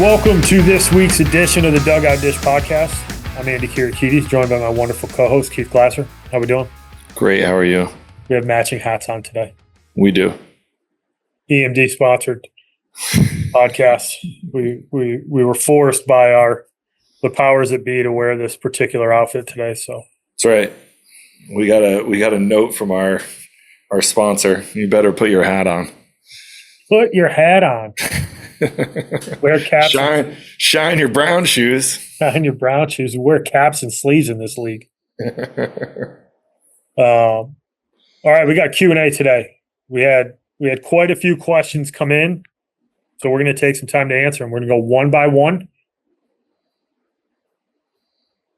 Welcome to this week's edition of the Dugout Dish Podcast. I'm Andy Kirikides, joined by my wonderful co-host, Keith Glasser. How we doing? Great. How are you? We have matching hats on today. We do. EMD sponsored podcast. We were forced by the powers that be to wear this particular outfit today. So that's right. We got a note from our sponsor. You better put your hat on. Put your hat on. Wear caps. Shine your brown shoes. Shine your brown shoes. Wear caps and sleeves in this league. All right, we got Q&A today. We had quite a few questions come in, so we're going to take some time to answer them. We're going to go one by one, and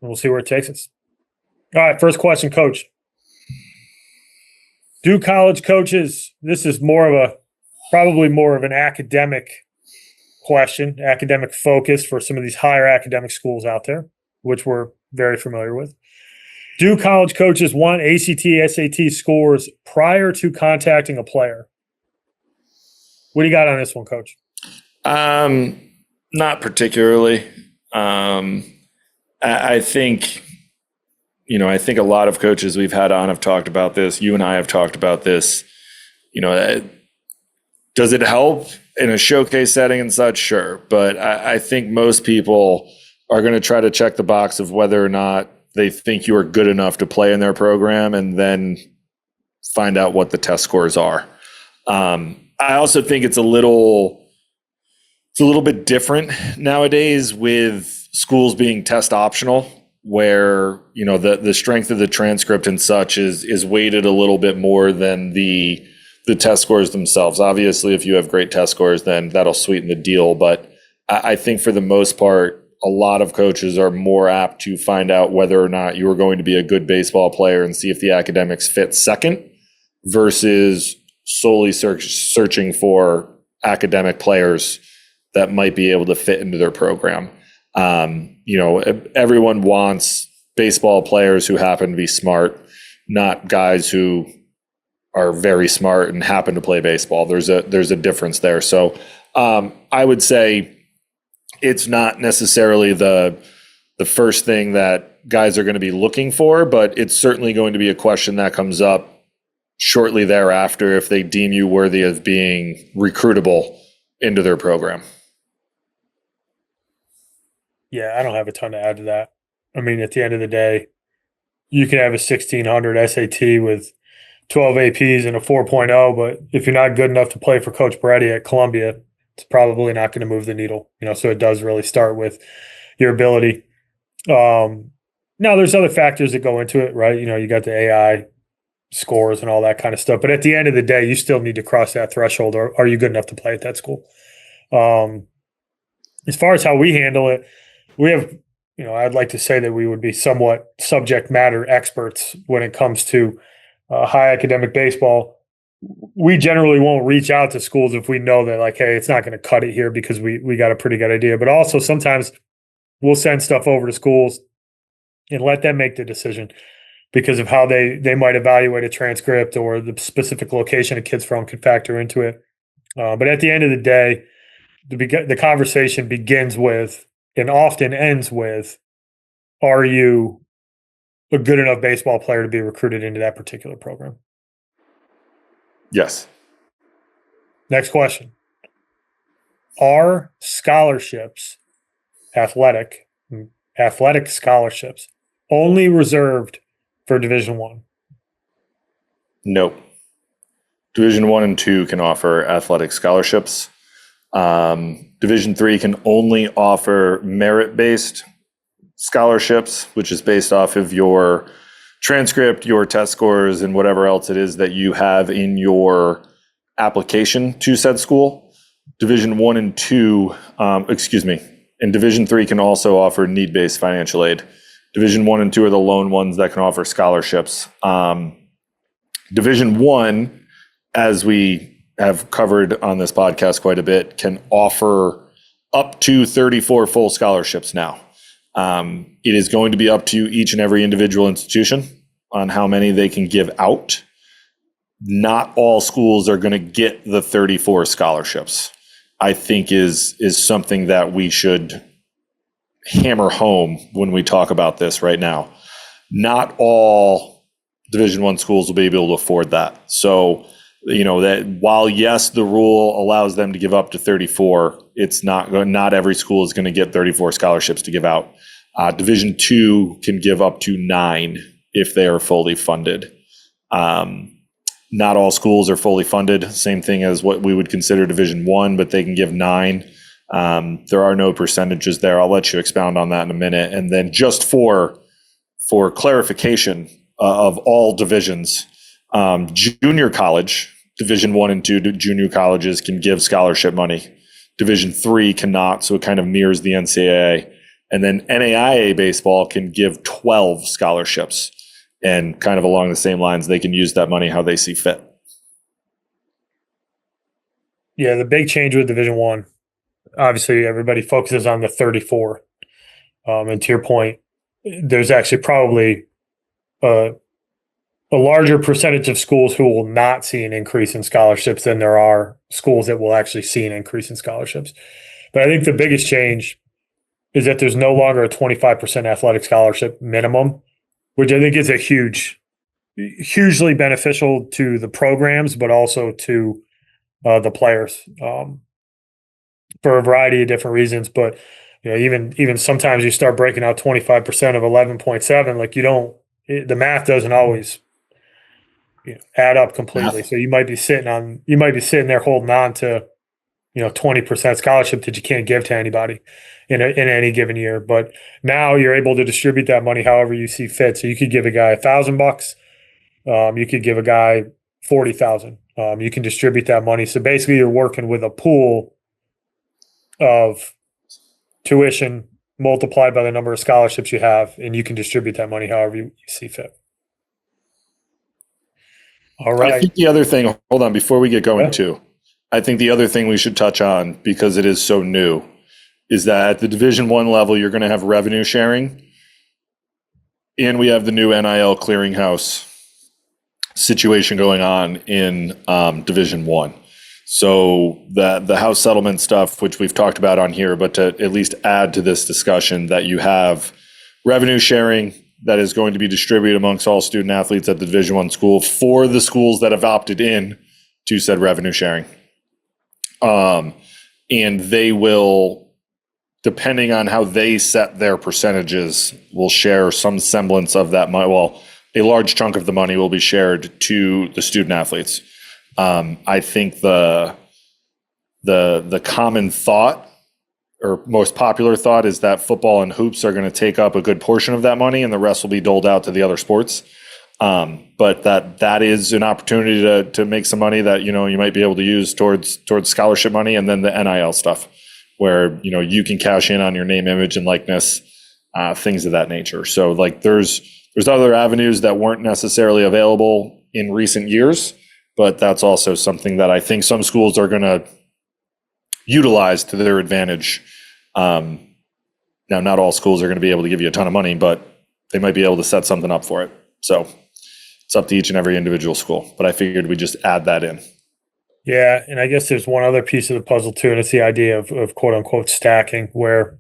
we'll see where it takes us. All right, first question, Coach. Do college coaches, this is probably more of an academic question, academic focus for some of these higher academic schools out there, which we're very familiar with. Do college coaches want ACT, SAT scores prior to contacting a player? What do you got on this one, Coach? Not particularly. I think a lot of coaches we've had on have talked about this. You and I have talked about this. Does it help in a showcase setting and such? Sure. But I think most people are going to try to check the box of whether or not they think you are good enough to play in their program and then find out what the test scores are. I also think it's a little bit different nowadays with schools being test optional, where the strength of the transcript and such is weighted a little bit more than the test scores themselves. Obviously, if you have great test scores, then that'll sweeten the deal. But I think for the most part, a lot of coaches are more apt to find out whether or not you are going to be a good baseball player and see if the academics fit second, versus solely searching for academic players that might be able to fit into their program. Everyone wants baseball players who happen to be smart, not guys who are very smart and happen to play baseball. There's a difference there. So I would say it's not necessarily the first thing that guys are going to be looking for, but it's certainly going to be a question that comes up shortly thereafter if they deem you worthy of being recruitable into their program. Yeah, I don't have a ton to add to that. I mean, at the end of the day, you can have a 1600 SAT with 12 APs and a 4.0, but if you're not good enough to play for Coach Peretti at Columbia, it's probably not going to move the needle. So it does really start with your ability. Now, there's other factors that go into it, right? You got the AI scores and all that kind of stuff. But at the end of the day, you still need to cross that threshold. Or are you good enough to play at that school? As far as how we handle it, we have, I'd like to say that we would be somewhat subject matter experts when it comes to high academic baseball. We generally won't reach out to schools if we know that, like, hey, it's not going to cut it here because we got a pretty good idea. But also sometimes we'll send stuff over to schools and let them make the decision because of how they might evaluate a transcript, or the specific location a kid's from could factor into it. But at the end of the day, the conversation begins with and often ends with, are you a good enough baseball player to be recruited into that particular program? Yes. Next question. Are scholarships, athletic scholarships, only reserved for Division I? Nope. Division I and II can offer athletic scholarships. Division III can only offer merit-based scholarships, which is based off of your transcript, your test scores, and whatever else it is that you have in your application to said school. Division I and II, and Division III can also offer need-based financial aid. Division I and II are the lone ones that can offer scholarships. Division I, as we have covered on this podcast quite a bit, can offer up to 34 full scholarships now. It is going to be up to each and every individual institution on how many they can give out. Not all schools are going to get the 34 scholarships. I think is something that we should hammer home when we talk about this right now. Not all Division I schools will be able to afford that. So, that while yes, the rule allows them to give up to 34, it's not every school is going to get 34 scholarships to give out. Division II can give up to 9 if they are fully funded. Not all schools are fully funded. Same thing as what we would consider Division I, but they can give 9. There are no percentages there. I'll let you expound on that in a minute. And then just for clarification of all divisions, junior college, Division I and II junior colleges can give scholarship money. Division III cannot, so it kind of mirrors the NCAA. And then NAIA baseball can give 12 scholarships. And kind of along the same lines, they can use that money how they see fit. Yeah, the big change with Division I, obviously everybody focuses on the 34. And to your point, there's actually probably a larger percentage of schools who will not see an increase in scholarships than there are schools that will actually see an increase in scholarships. But I think the biggest change is that there's no longer a 25% athletic scholarship minimum, which I think is hugely beneficial to the programs, but also to the players for a variety of different reasons. But even sometimes you start breaking out 25% of 11.7, like the math doesn't always add up completely. So you might be sitting there holding on to 20% scholarship that you can't give to anybody in any given year. But now you're able to distribute that money however you see fit. So you could give a guy $1,000. You could give a guy 40,000. You can distribute that money. So basically you're working with a pool of tuition multiplied by the number of scholarships you have, and you can distribute that money however you see fit. All right. I think the other thing, hold on, before we get going too, I think the other thing we should touch on, because it is so new, is that at the Division I level, you're going to have revenue sharing, and we have the new NIL clearinghouse situation going on in Division I. So the house settlement stuff, which we've talked about on here, but to at least add to this discussion, that you have revenue sharing that is going to be distributed amongst all student athletes at the Division I school for the schools that have opted in to said revenue sharing. And they will, depending on how they set their percentages, will share some semblance of that money. Well, a large chunk of the money will be shared to the student athletes. I think the common thought, or most popular thought, is that football and hoops are going to take up a good portion of that money and the rest will be doled out to the other sports. But that is an opportunity to make some money that, you might be able to use towards scholarship money, and then the NIL stuff where, you can cash in on your name, image, and likeness, things of that nature. So like there's other avenues that weren't necessarily available in recent years, but that's also something that I think some schools are going to utilize to their advantage. Now, not all schools are going to be able to give you a ton of money, but they might be able to set something up for it. So it's up to each and every individual school, but I figured we'd just add that in. Yeah, and I guess there's one other piece of the puzzle too, and it's the idea of quote unquote stacking, where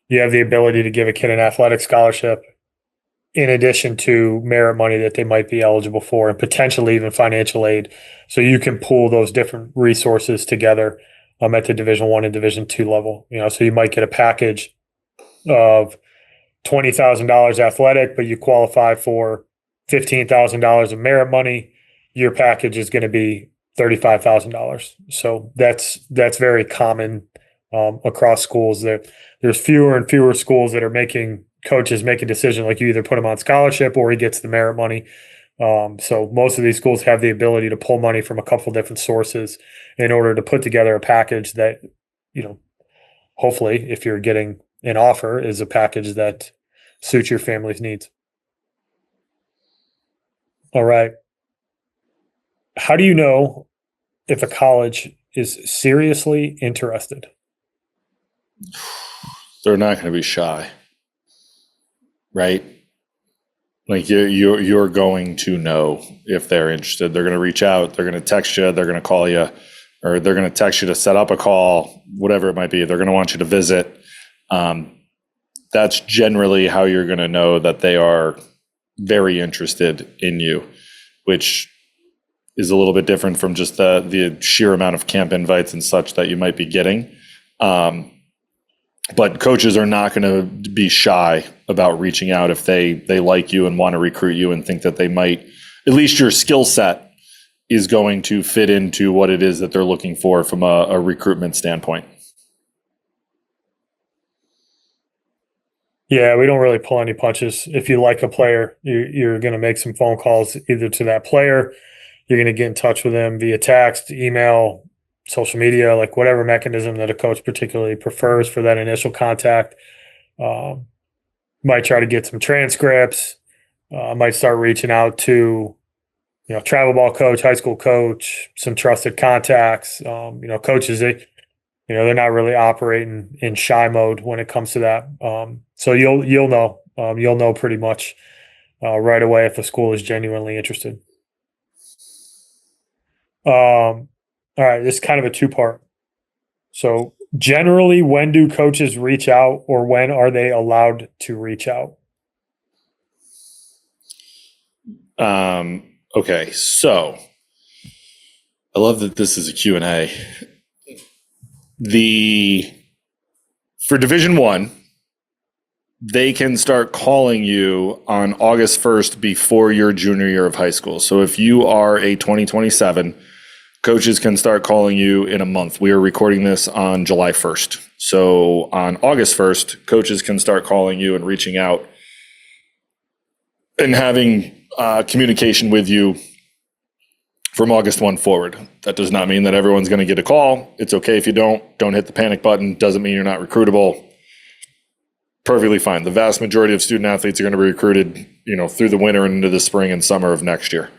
you have the ability to give a kid an athletic scholarship in addition to merit money that they might be eligible for, and potentially even financial aid. So you can pool those different resources together at the Division I and Division II level. So you might get a package of $20,000 athletic, but you qualify for $15,000 of merit money. Your package is going to be $35,000. So that's very common across schools. There's fewer and fewer schools that are making coaches make a decision like you either put him on scholarship or he gets the merit money. So most of these schools have the ability to pull money from a couple different sources in order to put together a package that, hopefully, if you're getting an offer, is a package that suits your family's needs. All right. How do you know if a college is seriously interested? They're not going to be shy, right? Like you're going to know if they're interested. They're going to reach out. They're going to text you. They're going to call you, or they're going to text you to set up a call, whatever it might be. They're going to want you to visit. That's generally how you're going to know that they are very interested in you, which is a little bit different from just the sheer amount of camp invites and such that you might be getting. But coaches are not going to be shy about reaching out if they like you and want to recruit you and think that they might, at least your skill set is going to fit into what it is that they're looking for from a recruitment standpoint. Yeah, we don't really pull any punches. If you like a player, you're going to make some phone calls either to that player, you're going to get in touch with them via text, email, social media, like whatever mechanism that a coach particularly prefers for that initial contact. Might try to get some transcripts. Might start reaching out to, travel ball coach, high school coach, some trusted contacts. Coaches, they're not really operating in shy mode when it comes to that. So you'll know pretty much right away if the school is genuinely interested. All right, this is kind of a two-part. So generally, when do coaches reach out, or when are they allowed to reach out? Okay, so I love that this is a Q&A. For Division I, they can start calling you on August 1st before your junior year of high school. So if you are a 2027, coaches can start calling you in a month. We are recording this on July 1st. So on August 1st, coaches can start calling you and reaching out and having communication with you from August 1 forward. That does not mean that everyone's going to get a call. It's okay if you don't hit the panic button. Doesn't mean you're not recruitable. Perfectly fine. The vast majority of student athletes are going to be recruited, through the winter and into the spring and summer of next year.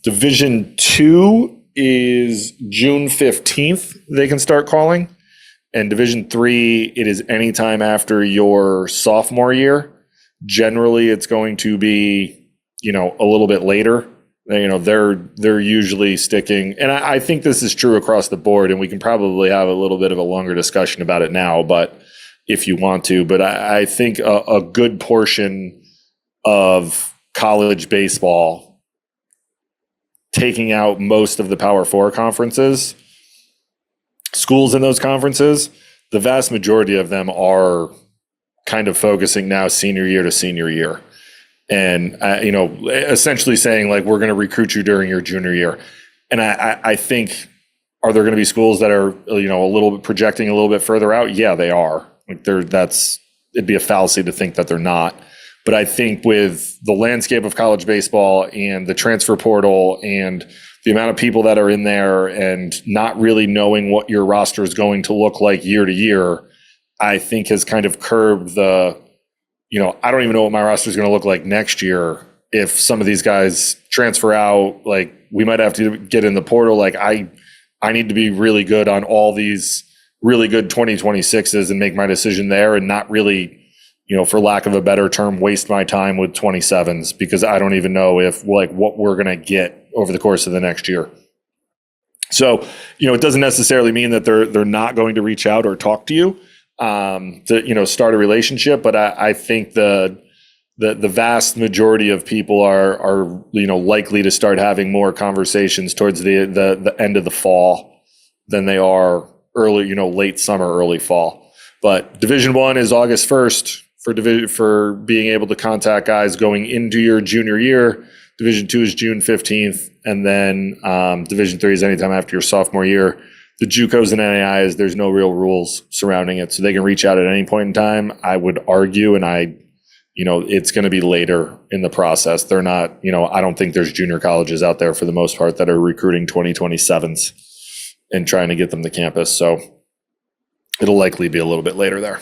Division II is June 15th. They can start calling. And Division III, it is anytime after your sophomore year. Generally, it's going to be, a little bit later. They're usually sticking, and I think this is true across the board, and we can probably have a little bit of a longer discussion about it now, but if you want to. But I think a good portion of college baseball, taking out most of the Power Four conferences, schools in those conferences, the vast majority of them are kind of focusing now senior year to senior year. And, essentially saying like, we're going to recruit you during your junior year. And I think, are there going to be schools that are, a little bit projecting a little bit further out? Yeah, they are. Like it'd be a fallacy to think that they're not. But I think with the landscape of college baseball and the transfer portal and the amount of people that are in there and not really knowing what your roster is going to look like year to year, I think has kind of curbed the, I don't even know what my roster is going to look like next year. If some of these guys transfer out, like we might have to get in the portal. Like I need to be really good on all these really good 2026s and make my decision there and not really, for lack of a better term, waste my time with 27s because I don't even know if like what we're going to get over the course of the next year. So, it doesn't necessarily mean that they're not going to reach out or talk to you. To start a relationship, but I think the vast majority of people are likely to start having more conversations towards the end of the fall than they are early, late summer, early fall. But Division I is August 1st for being able to contact guys going into your junior year. Division II is June 15th, and then Division III is anytime after your sophomore year. The JUCOs and NAIs, there's no real rules surrounding it, so they can reach out at any point in time. I would argue, and it's going to be later in the process. They're not, I don't think there's junior colleges out there for the most part that are recruiting 2027s and trying to get them to campus. So it'll likely be a little bit later there.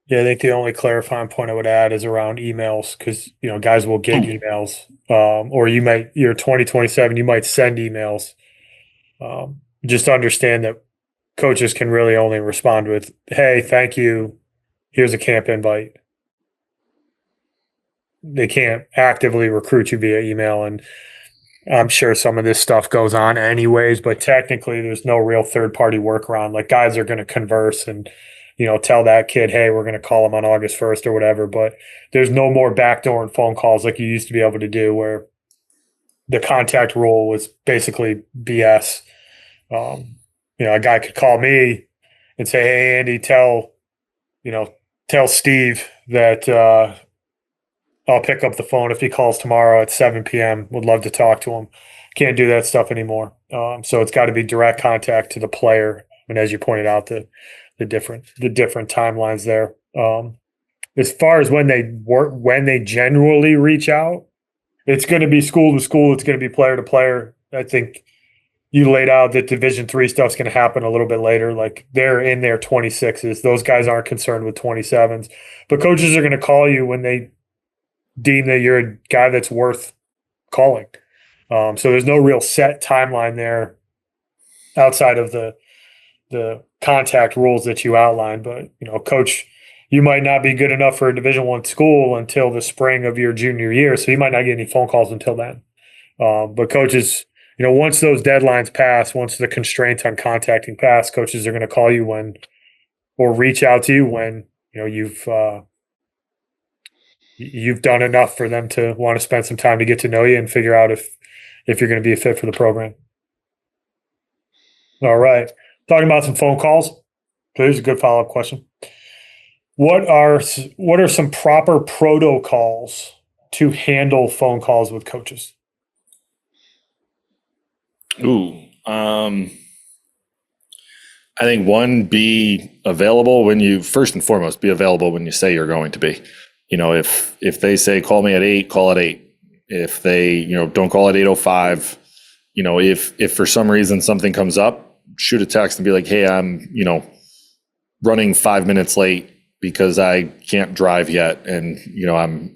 Yeah, I think the only clarifying point I would add is around emails because, guys will get emails or you're 2027, you might send emails. Just understand that coaches can really only respond with, hey, thank you. Here's a camp invite. They can't actively recruit you via email. And I'm sure some of this stuff goes on anyways, but technically there's no real third party workaround. Like guys are going to converse and, tell that kid, hey, we're going to call him on August 1st or whatever. But there's no more backdoor and phone calls like you used to be able to do, where the contact rule was basically BS. A guy could call me and say, hey, Andy, tell Steve that I'll pick up the phone if he calls tomorrow at 7 p.m. Would love to talk to him. Can't do that stuff anymore. So it's got to be direct contact to the player. And as you pointed out, the different timelines there. As far as when they generally reach out, it's going to be school to school. It's going to be player to player. I think you laid out that Division III stuff's going to happen a little bit later. Like they're in their 26s. Those guys aren't concerned with 27s. But coaches are going to call you when they deem that you're a guy that's worth calling. So there's no real set timeline there outside of the contact rules that you outlined. But coach, you might not be good enough for a Division I school until the spring of your junior year, so you might not get any phone calls until then. But coaches, once those deadlines pass, once the constraints on contacting pass, coaches are going to call you when, or reach out to you when you've done enough for them to want to spend some time to get to know you and figure out if you're going to be a fit for the program. All right. Talking about some phone calls. Here's a good follow-up question. What are some proper protocols to handle phone calls with coaches? I think one, be available when you, first and foremost, be available when you say you're going to be. If they say call me at 8, call at 8. If they, don't call at 8:05, if for some reason something comes up, shoot a text and be like, hey, I'm, running 5 minutes late because I can't drive yet, and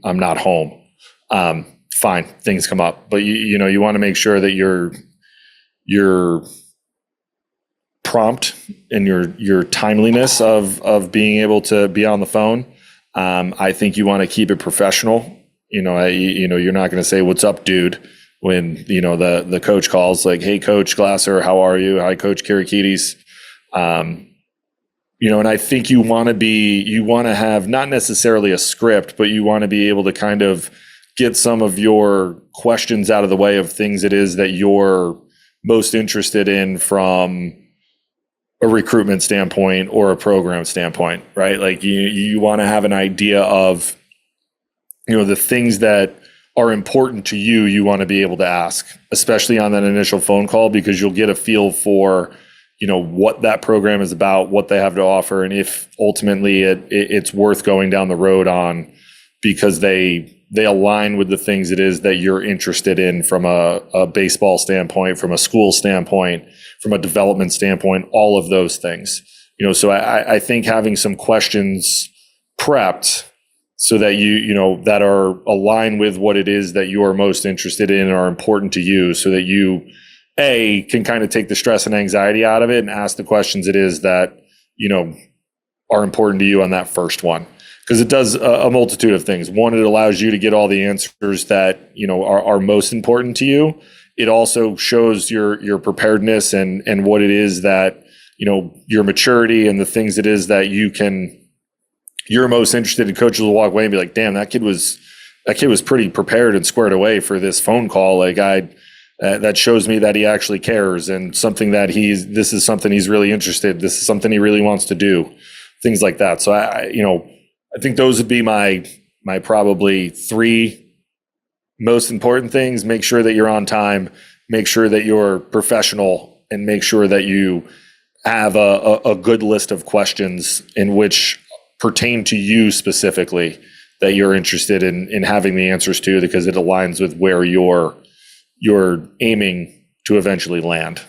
I'm not home. Fine, things come up, but you want to make sure that you're prompt in your timeliness of being able to be on the phone. I think you want to keep it professional. You're not going to say, what's up, dude, when the coach calls, like, hey, Coach Glasser, how are you? Hi, Coach Karakides. And I think you want to have not necessarily a script, but you want to be able to kind of get some of your questions out of the way of things it is that you're most interested in from a recruitment standpoint or a program standpoint, right? Like you want to have an idea of, the things that are important to you, you want to be able to ask, especially on that initial phone call, because you'll get a feel for, what that program is about, what they have to offer, and if ultimately it's worth going down the road on, because they align with the things it is that you're interested in from a baseball standpoint, from a school standpoint, from a development standpoint, all of those things. So I think having some questions prepped so that that are aligned with what it is that you are most interested in and are important to you, so that you can kind of take the stress and anxiety out of it and ask the questions it is that are important to you on that first one. Because it does a multitude of things. One, it allows you to get all the answers that are most important to you. It also shows your preparedness and what it is that your maturity and the things it is that you're most interested in. Coaches will walk away and be like, "Damn, that kid was pretty prepared and squared away for this phone call." Like that shows me that he actually cares, and something that this is something he's really interested. This is something he really wants to do. Things like that. So I think those would be my probably 3 most important things. Make sure that you're on time, make sure that you're professional, and make sure that you have a good list of questions in which pertain to you specifically that you're interested in having the answers to, because it aligns with where you're aiming to eventually land.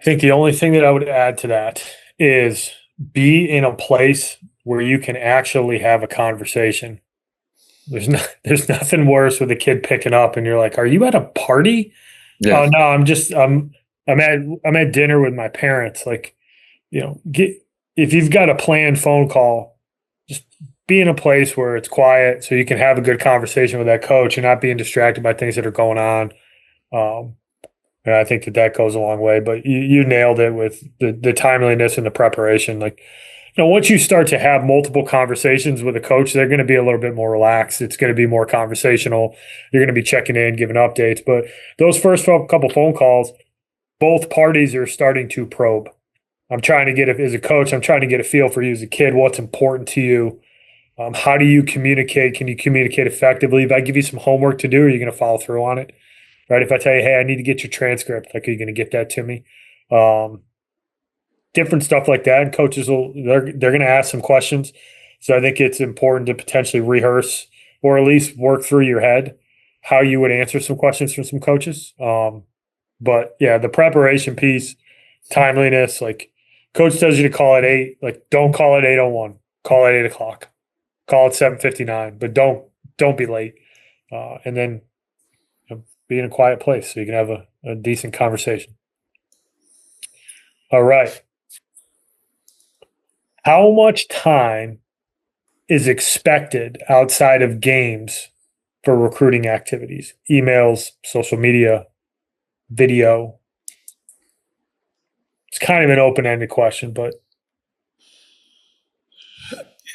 I think the only thing that I would add to that is be in a place where you can actually have a conversation. There's nothing worse with a kid picking up and you're like, "Are you at a party?" Yeah. "Oh no, I'm at dinner with my parents." Like, if you've got a planned phone call, just be in a place where it's quiet so you can have a good conversation with that coach and not being distracted by things that are going on. Um, and I think that goes a long way. But you nailed it with the timeliness and the preparation. Like, once you start to have multiple conversations with a coach, they're going to be a little bit more relaxed. It's going to be more conversational. You're going to be checking in, giving updates. But those first couple phone calls, both parties are starting to probe. I'm trying to get, as a coach, I'm trying to get a feel for you as a kid. What's important to you? How do you communicate? Can you communicate effectively? If I give you some homework to do, are you going to follow through on it? Right? If I tell you, hey, I need to get your transcript, like, are you going to get that to me? Different stuff like that. And coaches they're going to ask some questions. So I think it's important to potentially rehearse or at least work through your head how you would answer some questions from some coaches. But yeah, the preparation piece, timeliness, like coach tells you to call at 8, like don't call at 8:01, call at 8 o'clock, call at 7:59, but don't be late. And then be in a quiet place so you can have a decent conversation. All right. How much time is expected outside of games for recruiting activities? Emails, social media, video? It's kind of an open-ended question, but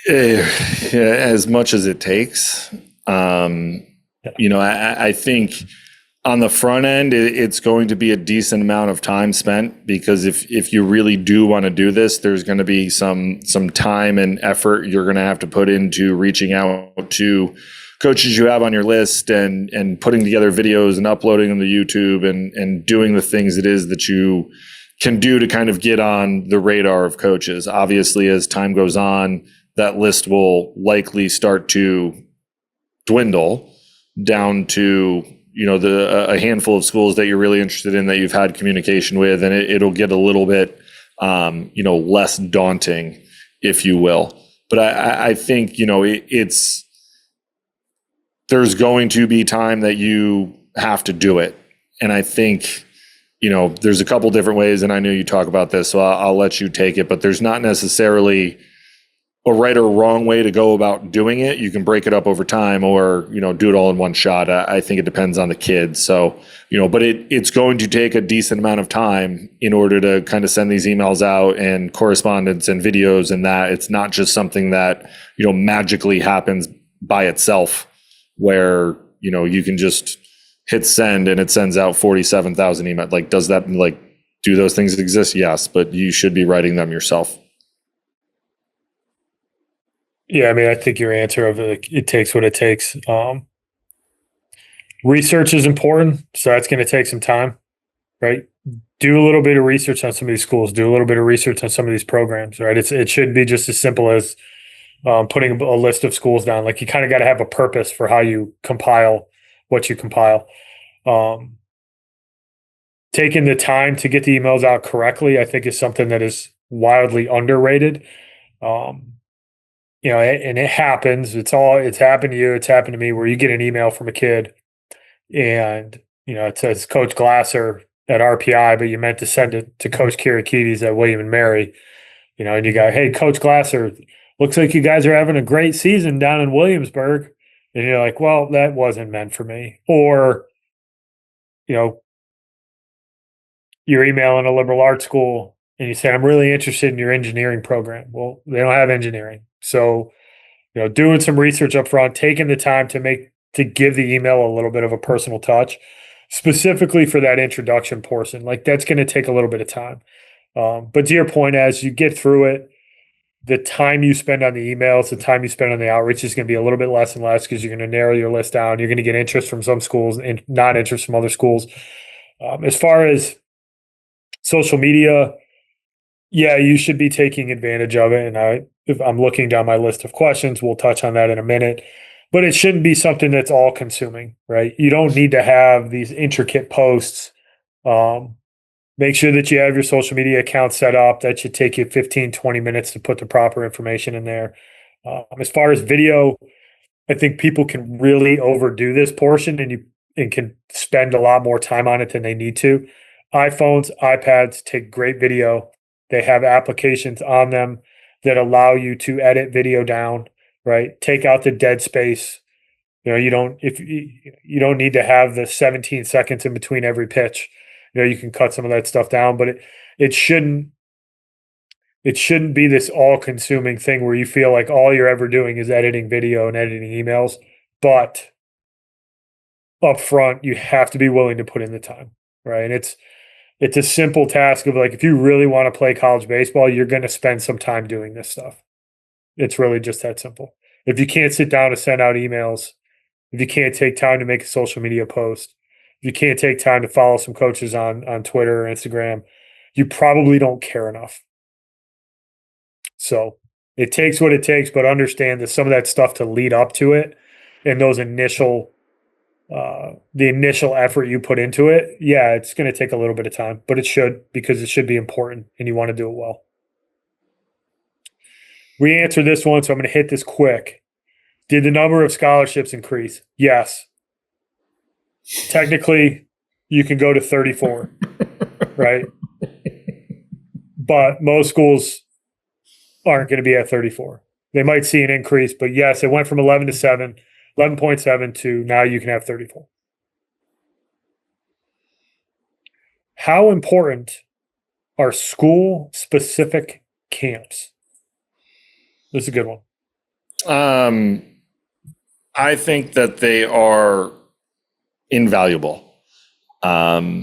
as much as it takes. I think on the front end, it's going to be a decent amount of time spent, because if you really do want to do this, there's going to be some time and effort you're going to have to put into reaching out to coaches you have on your list and putting together videos and uploading them to YouTube and doing the things it is that you can do to kind of get on the radar of coaches. Obviously, as time goes on, that list will likely start to dwindle down to a handful of schools that you're really interested in, that you've had communication with, and it'll get a little bit less daunting, if you will. But I think there's going to be time that you have to do it, and I think there's a couple different ways, and I know you talk about this, so I'll let you take it. But there's not necessarily a right or wrong way to go about doing it. You can break it up over time, or do it all in one shot. I think it depends on the kid. So but it's going to take a decent amount of time in order to kind of send these emails out and correspondence and videos, and that it's not just something that magically happens by itself, where you can just hit send and it sends out 47,000 emails. Like, does that, do those things exist? Yes, but you should be writing them yourself. yeah, I mean, I think your answer of it takes what it takes. Research is important, so that's going to take some time, right? Do a little bit of research on some of these schools. Do a little bit of research on some of these programs, right? It should be just as simple as putting a list of schools down. Like, you kind of got to have a purpose for how you compile what you compile. Taking the time to get the emails out correctly, I think, is something that is wildly underrated. And it happens. It's happened to you. It's happened to me, where you get an email from a kid and, it says Coach Glasser at RPI, but you meant to send it to Coach Kirikides at William and Mary, and you go, hey, Coach Glasser, looks like you guys are having a great season down in Williamsburg. And you're like, well, that wasn't meant for me. Or, you're emailing a liberal arts school and you say, I'm really interested in your engineering program. Well, they don't have engineering. So, doing some research up front, taking the time to give the email a little bit of a personal touch, specifically for that introduction portion. Like, that's going to take a little bit of time. But to your point, as you get through it, the time you spend on the emails, the time you spend on the outreach is going to be a little bit less and less, because you're going to narrow your list down. You're going to get interest from some schools and not interest from other schools. As far as social media, yeah, you should be taking advantage of it. And if I'm looking down my list of questions, we'll touch on that in a minute. But it shouldn't be something that's all consuming, right? You don't need to have these intricate posts. Make sure that you have your social media account set up. That should take you 15, 20 minutes to put the proper information in there. As far as video, I think people can really overdo this portion and can spend a lot more time on it than they need to. iPhones, iPads take great video. They have applications on them that allow you to edit video down. right? Take out the dead space. You don't if you don't need to have the 17 seconds in between every pitch. You can cut some of that stuff down, but it shouldn't it shouldn't be this all-consuming thing where you feel like all you're ever doing is editing video and editing emails. But up front, you have to be willing to put in the time, right? And it's a simple task of like if you really want to play college baseball, you're going to spend some time doing this stuff. It's really just that simple. If you can't sit down to send out emails, if you can't take time to make a social media post, if you can't take time to follow some coaches on Twitter or Instagram, you probably don't care enough. So it takes what it takes, but understand that some of that stuff to lead up to it and those the initial effort you put into it, yeah, it's going to take a little bit of time, but it should because it should be important and you want to do it well. We answered this one, so I'm going to hit this quick. Did the number of scholarships increase? Yes. Technically, you can go to 34, right? But most schools aren't going to be at 34. They might see an increase, but yes, it went from 11.7 to now you can have 34. How important are school-specific camps? This is a good one. I think that they are invaluable. I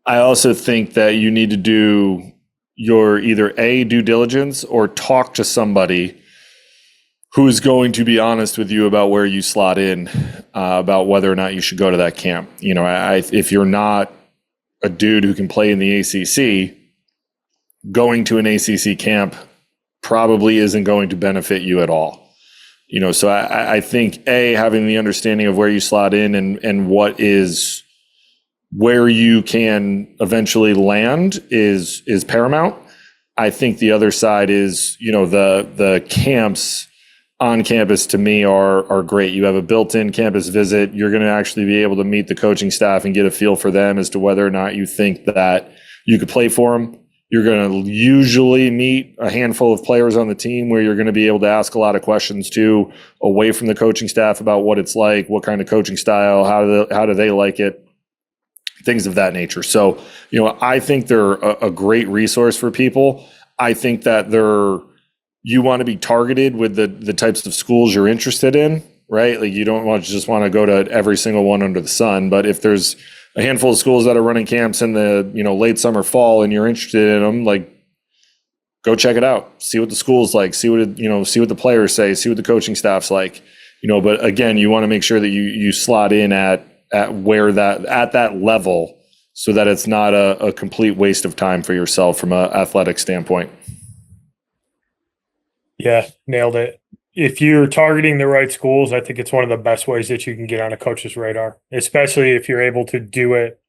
also think that you need to do your either due diligence or talk to somebody who's going to be honest with you about where you slot in, about whether or not you should go to that camp. If you're not a dude who can play in the ACC, going to an ACC camp probably isn't going to benefit you at all. So I think having the understanding of where you slot in and what is where you can eventually land is paramount. I think the other side is, the camps on campus to me are great. You have a built-in campus visit. You're going to actually be able to meet the coaching staff and get a feel for them as to whether or not you think that you could play for them. You're going to usually meet a handful of players on the team where you're going to be able to ask a lot of questions to away from the coaching staff about what it's like, what kind of coaching style, how do they like it, things of that nature. So, I think they're a great resource for people. I think that you want to be targeted with the types of schools you're interested in, right? Like you don't just want to go to every single one under the sun, but if there's a handful of schools that are running camps in the, late summer, fall, and you're interested in them, like go check it out, see what the school's like, see what the players say, see what the coaching staff's like, but again, you want to make sure that you slot in at that level so that it's not a complete waste of time for yourself from an athletic standpoint. Yeah, nailed it. If you're targeting the right schools, I think it's one of the best ways that you can get on a coach's radar, especially if you're able to do it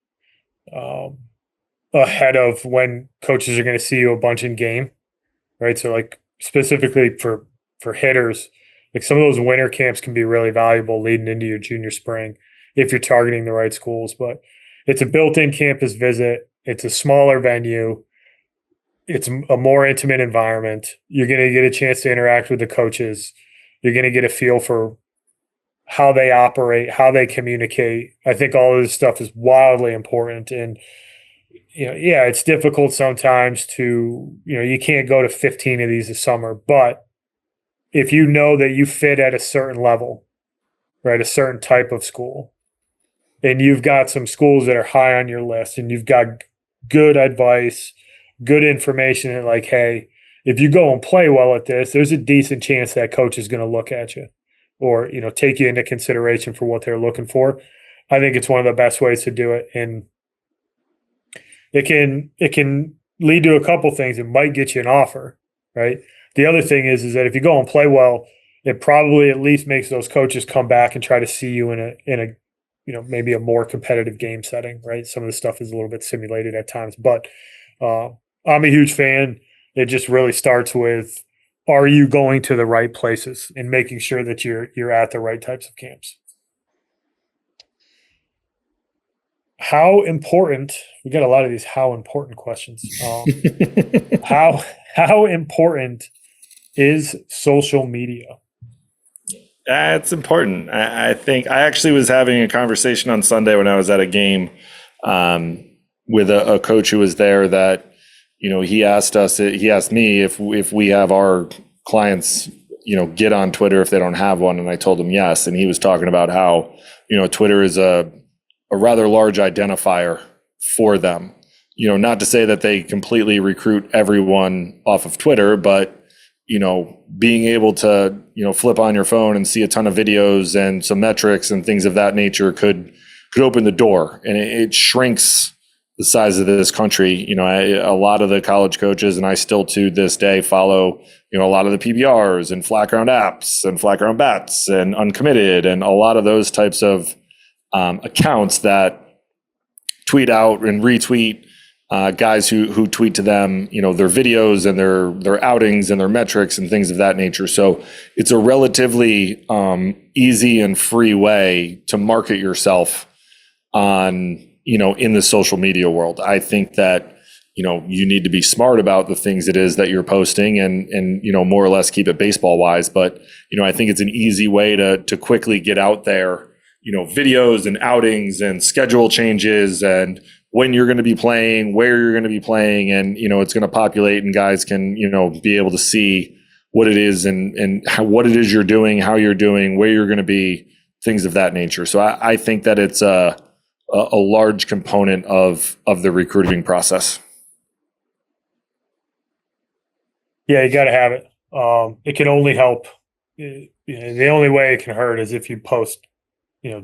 ahead of when coaches are going to see you a bunch in game, right? So like specifically for hitters, like some of those winter camps can be really valuable leading into your junior spring if you're targeting the right schools. But it's a built-in campus visit. It's a smaller venue. It's a more intimate environment. You're going to get a chance to interact with the coaches. You're going to get a feel for how they operate, how they communicate. I think all of this stuff is wildly important. And, it's difficult sometimes you can't go to 15 of these this summer, but if you know that you fit at a certain level, right, a certain type of school, and you've got some schools that are high on your list and you've got good advice, good information, and like, hey, if you go and play well at this, there's a decent chance that coach is going to look at you or, take you into consideration for what they're looking for. I think it's one of the best ways to do it. And it can lead to a couple things. It might get you an offer, right? The other thing is that if you go and play well, it probably at least makes those coaches come back and try to see you in a maybe a more competitive game setting, right? Some of the stuff is a little bit simulated at times, but I'm a huge fan. It just really starts with, are you going to the right places and making sure that you're at the right types of camps? How important, we got a lot of these how important questions. How important is social media? It's important. I think I actually was having a conversation on Sunday when I was at a game with a coach who was there that, he asked me if we have our clients, get on Twitter if they don't have one. And I told him yes. And he was talking about how, Twitter is a rather large identifier for them. Not to say that they completely recruit everyone off of Twitter, but being able to, flip on your phone and see a ton of videos and some metrics and things of that nature could open the door, and it shrinks the size of this country. A lot of the college coaches, and I still to this day follow, a lot of the PBRs and flat ground apps and flat ground bats and uncommitted and a lot of those types of accounts that tweet out and retweet guys who tweet to them, their videos and their outings and their metrics and things of that nature. So it's a relatively easy and free way to market yourself on, in the social media world. I think that, you need to be smart about the things it is that you're posting and more or less keep it baseball wise. But, I think it's an easy way to quickly get out there, videos and outings and schedule changes and when you're going to be playing, where you're going to be playing, and it's going to populate, and guys can be able to see what it is and what it is you're doing, how you're doing, where you're going to be, things of that nature. So I think that it's a large component of the recruiting process. Yeah, you got to have it. It can only help. The only way it can hurt is if you post,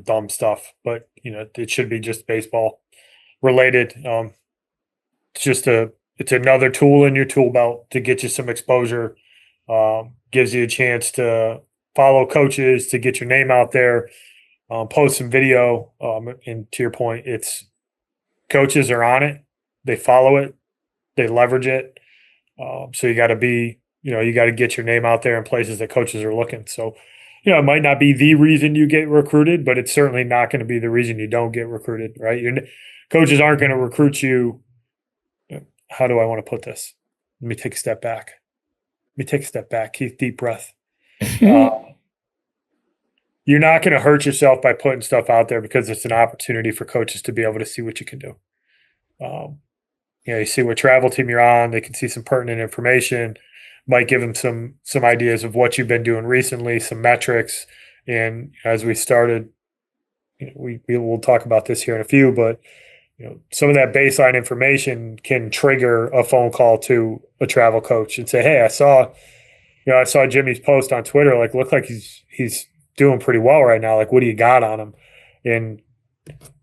dumb stuff. But it should be just baseball related. It's another tool in your tool belt to get you some exposure. Gives you a chance to follow coaches, to get your name out there, post some video. And to your point, it's coaches are on it. They follow it. They leverage it. So you got to be, you got to get your name out there in places that coaches are looking. So, it might not be the reason you get recruited, but it's certainly not going to be the reason you don't get recruited, right? Coaches aren't going to recruit you. How do I want to put this? Let me take a step back. Keith, deep breath. You're not going to hurt yourself by putting stuff out there because it's an opportunity for coaches to be able to see what you can do. You see what travel team you're on. They can see some pertinent information. Might give them some ideas of what you've been doing recently, some metrics. And as we started, we'll talk about this here in a few, but some of that baseline information can trigger a phone call to a travel coach and say, "Hey, I saw Jimmy's post on Twitter. Like, look like he's doing pretty well right now. Like, what do you got on him?" And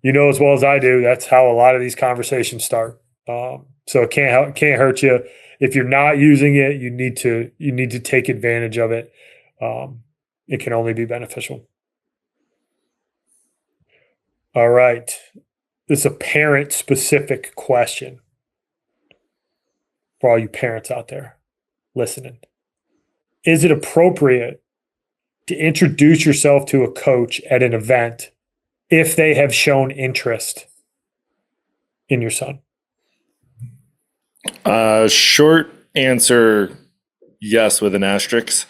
as well as I do, that's how a lot of these conversations start. So it can't hurt you. If you're not using it, you need to take advantage of it. It can only be beneficial. All right. This is a parent-specific question for all you parents out there listening. Is it appropriate to introduce yourself to a coach at an event if they have shown interest in your son? Short answer, yes, with an asterisk.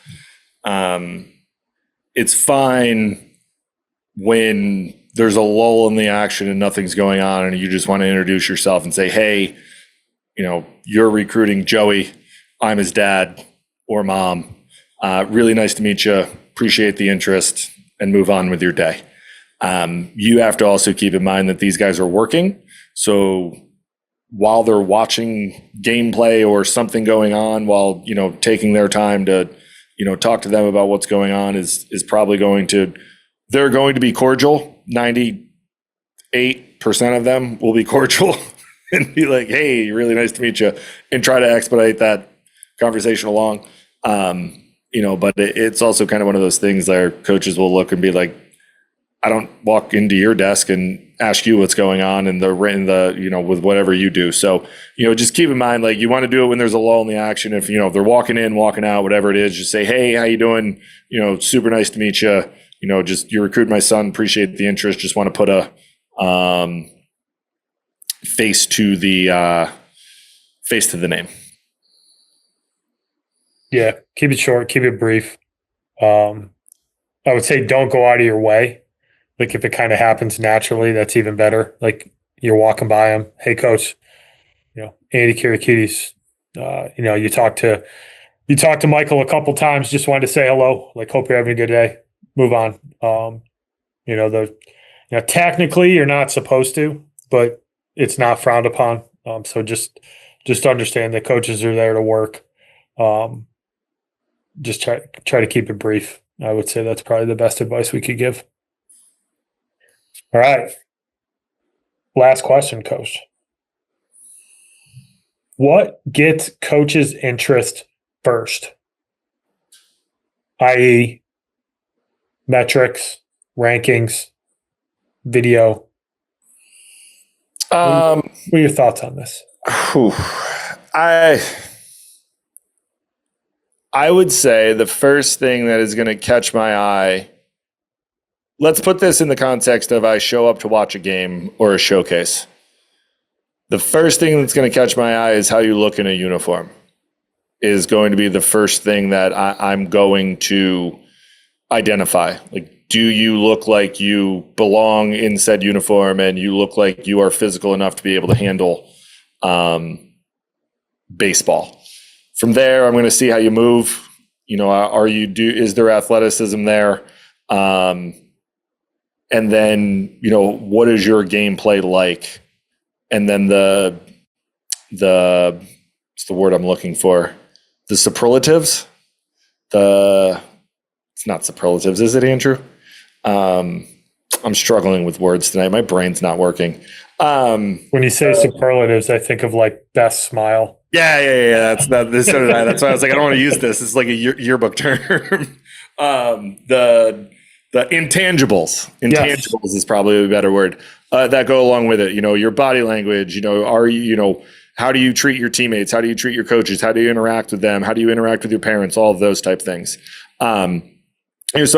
It's fine when there's a lull in the action and nothing's going on and you just want to introduce yourself and say, "Hey, you're recruiting Joey. I'm his dad or mom. Really nice to meet you. Appreciate the interest," and move on with your day. You have to also keep in mind that these guys are working. So while they're watching gameplay or something going on, while, taking their time to, talk to them about what's going on is probably they're going to be cordial. 98% of them will be cordial and be like, "Hey, really nice to meet you," and try to expedite that conversation along. But it's also kind of one of those things where coaches will look and be like, "I don't walk into your desk and ask you what's going on in the with whatever you do." So, just keep in mind, like, you want to do it when there's a lull in the action. If, if they're walking in, walking out, whatever it is, just say, "Hey, how you doing? Super nice to meet you. Just you recruit my son. Appreciate the interest. Just want to put a face to the name." Yeah, keep it short, keep it brief. Um, I would say don't go out of your way. Like if it kind of happens naturally, that's even better. Like you're walking by him, hey coach, Andy Kirikides. You talked to Michael a couple times, just wanted to say hello. Like hope you're having a good day. Move on. You know, the technically you're not supposed to, but it's not frowned upon. So just understand that coaches are there to work. Um, just try to keep it brief. I would say that's probably the best advice we could give. All right. Last question, coach. What gets coaches' interest first? I.e., metrics, rankings, video. What are your thoughts on this? I would say the first thing that is going to catch my eye, let's put this in the context of I show up to watch a game or a showcase. The first thing that's going to catch my eye is how you look in a uniform, is going to be the first thing that I'm going to identify. Like, do you look like you belong in said uniform and you look like you are physical enough to be able to handle baseball? From there, I'm going to see how you move. Is there athleticism there? And then, what is your gameplay like? And then what's the word I'm looking for? The superlatives. It's not superlatives, is it, Andrew? I'm struggling with words tonight. My brain's not working. When you say superlatives, I think of like best smile. Yeah. That's not this. So did I. That's why I was like, I don't want to use this. It's like a yearbook term. The intangibles. Intangibles is probably a better word that go along with it. Your body language. How do you treat your teammates? How do you treat your coaches? How do you interact with them? How do you interact with your parents? All of those type things. So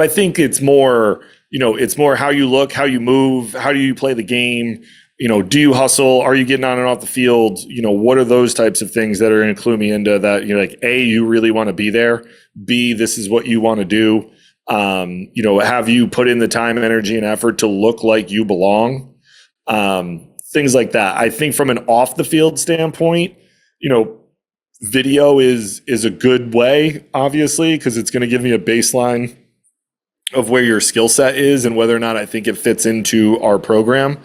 I think it's more how you look, how you move, how do you play the game. Do you hustle? Are you getting on and off the field? What are those types of things that are going to clue me into that? Like, A, you really want to be there. B, this is what you want to do. Have you put in the time and energy and effort to look like you belong? Things like that. I think from an off the field standpoint, video is a good way, obviously, because it's going to give me a baseline of where your skill set is and whether or not I think it fits into our program.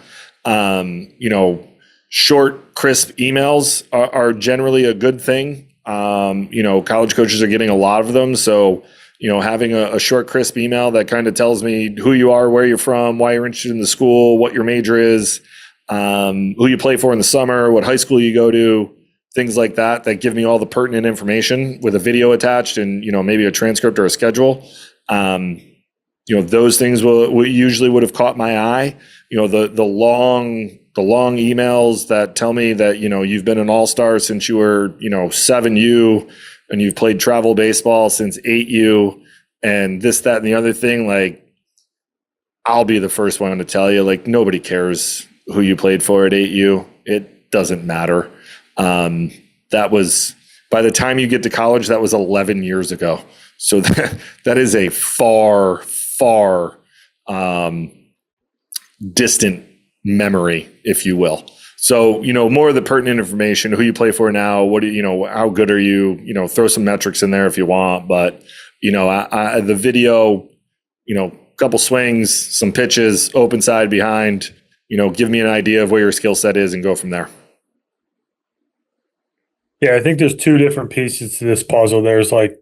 Short, crisp emails are generally a good thing. College coaches are getting a lot of them. So, having a short, crisp email that kind of tells me who you are, where you're from, why you're interested in the school, what your major is, who you play for in the summer, what high school you go to, things like that give me all the pertinent information with a video attached and, maybe a transcript or a schedule. Those things will usually would have caught my eye. The long emails that tell me that, you've been an all-star since you were, 7U and you've played travel baseball since 8U and this, that, and the other thing. Like, I'll be the first one to tell you, like, nobody cares who you played for at 8U. It doesn't matter. That was, by the time you get to college, that was 11 years ago. So that is a far distant memory, if you will. So, more of the pertinent information, who you play for now, how good are you, throw some metrics in there if you want. But, the video, couple swings, some pitches, open side, behind, give me an idea of where your skill set is and go from there. Yeah, I think there's two different pieces to this puzzle. There's like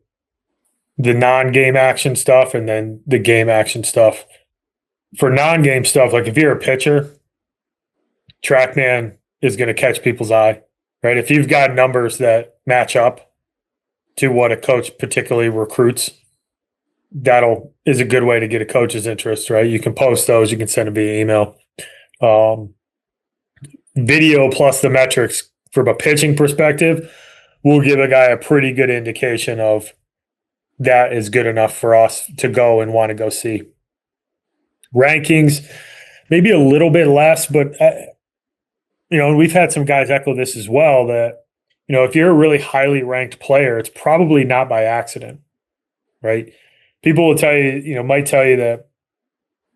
the non-game action stuff and then the game action stuff. For non-game stuff, like if you're a pitcher, TrackMan is going to catch people's eye, right? If you've got numbers that match up to what a coach particularly recruits, is a good way to get a coach's interest, right? You can post those, you can send them via email. Video plus the metrics from a pitching perspective will give a guy a pretty good indication of that is good enough for us to go and want to go see. Rankings, maybe a little bit less, but we've had some guys echo this as well, that if you're a really highly ranked player, it's probably not by accident, right? People will tell you, might tell you that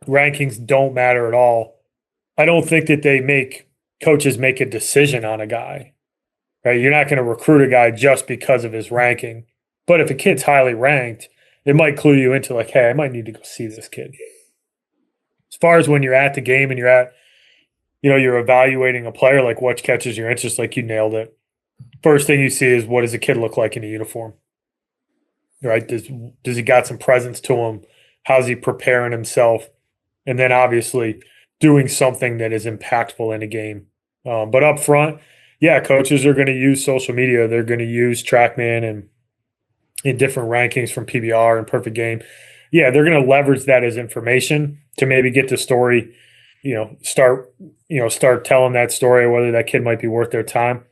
rankings don't matter at all. I don't think that coaches make a decision on a guy, right? You're not going to recruit a guy just because of his ranking. But if a kid's highly ranked, it might clue you into like, hey, I might need to go see this kid. As far as when you're at the game and you're evaluating a player, like what catches your interest, like you nailed it. First thing you see is, what does a kid look like in a uniform? Right? Does he got some presence to him? How's he preparing himself? And then obviously doing something that is impactful in a game. But up front, yeah, coaches are going to use social media. They're going to use TrackMan and in different rankings from PBR and Perfect Game. Yeah, they're going to leverage that as information to maybe get the story, start telling that story, whether that kid might be worth their time.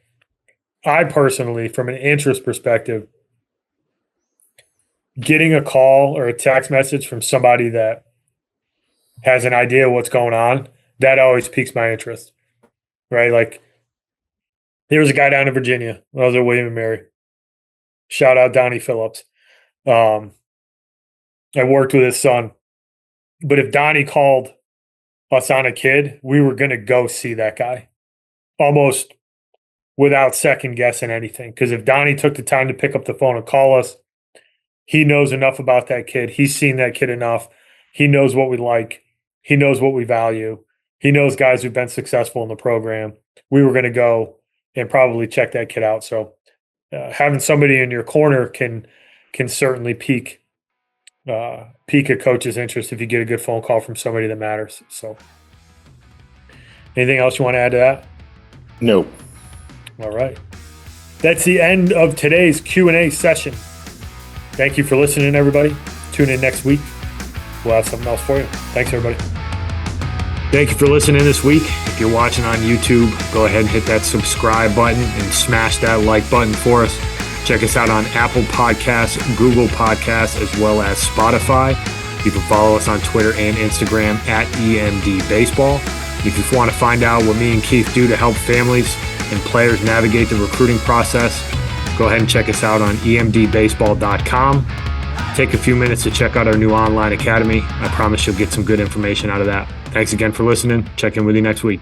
I personally, from an interest perspective, getting a call or a text message from somebody that has an idea of what's going on, that always piques my interest, right? Like, there was a guy down in Virginia when I was at William & Mary. Shout out Donnie Phillips. I worked with his son. But if Donnie called us on a kid, we were going to go see that guy almost without second guessing anything. Because if Donnie took the time to pick up the phone and call us, he knows enough about that kid. He's seen that kid enough. He knows what we like. He knows what we value. He knows guys who've been successful in the program. We were going to go and probably check that kid out. So having somebody in your corner can certainly pique a coach's interest if you get a good phone call from somebody that matters. So anything else you want to add to that? Nope. All right. That's the end of today's Q&A session. Thank you for listening, everybody. Tune in next week. We'll have something else for you. Thanks, everybody. Thank you for listening this week. If you're watching on YouTube, go ahead and hit that subscribe button and smash that like button for us. Check us out on Apple Podcasts, Google Podcasts, as well as Spotify. You can follow us on Twitter and Instagram at EMD Baseball. If you want to find out what me and Keith do to help families and players navigate the recruiting process, go ahead and check us out on emdbaseball.com. Take a few minutes to check out our new online academy. I promise you'll get some good information out of that. Thanks again for listening. Check in with you next week.